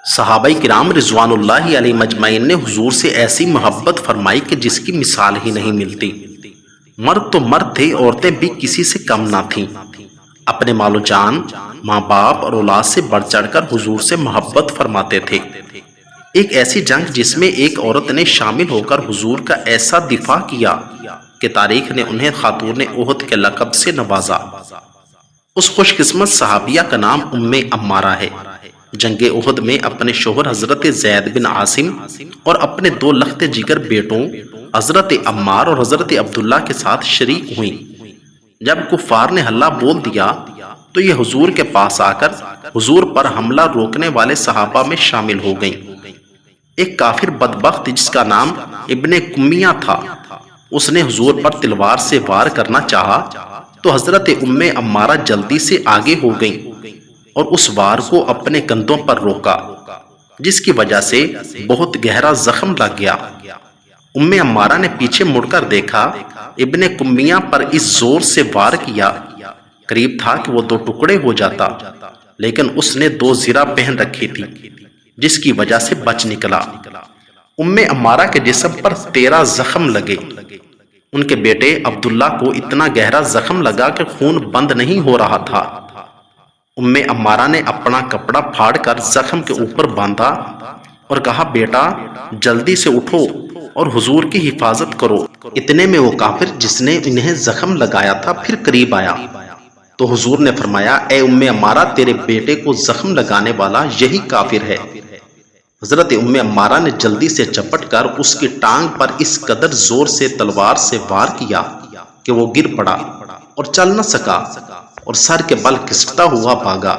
صحابہ کرام رضوان اللہ علیہ مجمعین نے حضور سے ایسی محبت فرمائی کہ جس کی مثال ہی نہیں ملتی۔ مرد تو مرد تھے، عورتیں بھی کسی سے کم نہ تھیں۔ اپنے مال و جان، ماں باپ اور اولاد سے بڑھ چڑھ کر حضور سے محبت فرماتے تھے۔ ایک ایسی جنگ جس میں ایک عورت نے شامل ہو کر حضور کا ایسا دفاع کیا کہ تاریخ نے انہیں خاتون احد کے لقب سے نوازا۔ اس خوش قسمت صحابیہ کا نام ام عمارہ ہے۔ جنگ احد میں اپنے شوہر حضرت زید بن عاصم اور اپنے دو لخت جگر بیٹوں حضرت عمار اور حضرت عبداللہ کے ساتھ شریک ہوئیں۔ جب کفار نے حلہ بول دیا تو یہ حضور کے پاس آ کر حضور پر حملہ روکنے والے صحابہ میں شامل ہو گئیں۔ ایک کافر بدبخت جس کا نام ابن کمیہ تھا، اس نے حضور پر تلوار سے وار کرنا چاہا تو حضرت ام عمارہ جلدی سے آگے ہو گئیں اور اس وار کو اپنے کندھوں پر روکا، جس کی وجہ سے بہت گہرا زخم لگ گیا۔ ام عمارہ نے پیچھے مڑ کر دیکھا، ابن کمیہ پر اس زور سے وار کیا، قریب تھا کہ وہ دو ٹکڑے ہو جاتا، لیکن اس نے دو زرہ پہن رکھی تھی جس کی وجہ سے بچ نکلا۔ ام عمارہ کے جسم پر 13 زخم لگے۔ ان کے بیٹے عبداللہ کو اتنا گہرا زخم لگا کہ خون بند نہیں ہو رہا تھا۔ ام عمارہ نے اپنا کپڑا پھاڑ کر زخم کے اوپر باندھا اور کہا، بیٹا جلدی سے اٹھو اور حضور کی حفاظت کرو۔ اتنے میں وہ کافر جس نے انہیں زخم لگایا تھا پھر قریب آیا تو حضور نے فرمایا، اے ام عمارہ، تیرے بیٹے کو زخم لگانے والا یہی کافر ہے۔ حضرت ام عمارہ نے جلدی سے چپٹ کر اس کی ٹانگ پر اس قدر زور سے تلوار سے وار کیا کہ وہ گر پڑا اور چل نہ سکا اور سر کے بل کھسکتا ہوا بھاگا۔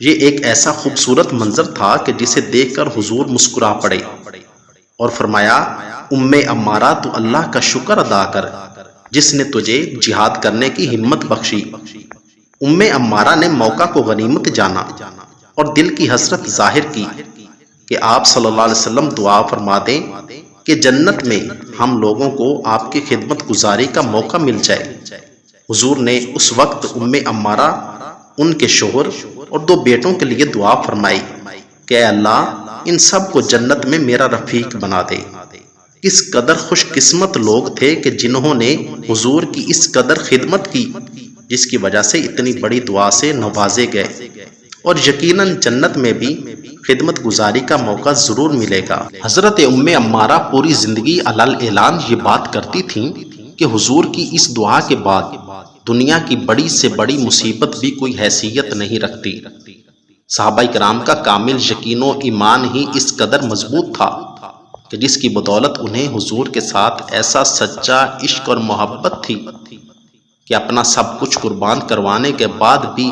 یہ ایک ایسا خوبصورت منظر تھا کہ جسے دیکھ کر حضور مسکرا پڑے اور فرمایا، ام عمارہ، تو اللہ کا شکر ادا کر جس نے تجھے جہاد کرنے کی ہمت بخشی۔ ام عمارہ نے موقع کو غنیمت جانا اور دل کی حسرت ظاہر کی کہ آپ صلی اللہ علیہ وسلم دعا فرما دیں کہ جنت میں ہم لوگوں کو آپ کی خدمت گزاری کا موقع مل جائے۔ حضور نے اس وقت ام عمارہ، ان کے شوہر اور دو بیٹوں کے لیے دعا فرمائی کہ اے اللہ، ان سب کو جنت میں میرا رفیق بنا دے۔ کس قدر خوش قسمت لوگ تھے کہ جنہوں نے حضور کی اس قدر خدمت کی جس کی وجہ سے اتنی بڑی دعا سے نوازے گئے، اور یقیناً جنت میں بھی خدمت گزاری کا موقع ضرور ملے گا۔ حضرت ام عمارہ پوری زندگی علل اعلان یہ بات کرتی تھیں کہ حضور کی اس دعا کے بعد دنیا کی بڑی سے بڑی مصیبت بھی کوئی حیثیت نہیں رکھتی۔ صحابہ کرام کا کامل یقین و ایمان ہی اس قدر مضبوط تھا کہ جس کی بدولت انہیں حضور کے ساتھ ایسا سچا عشق اور محبت تھی کہ اپنا سب کچھ قربان کروانے کے بعد بھی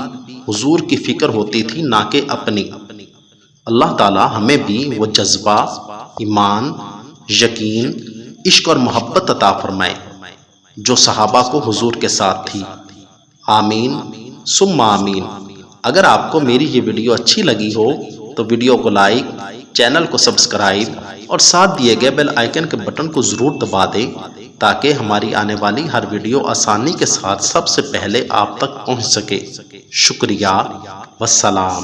حضور کی فکر ہوتی تھی، نہ کہ اپنی۔ اللہ تعالی ہمیں بھی وہ جذبہ، ایمان، یقین، عشق اور محبت عطا فرمائے جو صحابہ کو حضور کے ساتھ تھی۔ آمین ثم آمین۔ اگر آپ کو میری یہ ویڈیو اچھی لگی ہو تو ویڈیو کو لائک، چینل کو سبسکرائب اور ساتھ دیے گئے بیل آئیکن کے بٹن کو ضرور دبا دیں تاکہ ہماری آنے والی ہر ویڈیو آسانی کے ساتھ سب سے پہلے آپ تک پہنچ سکے۔ شکریہ، والسلام۔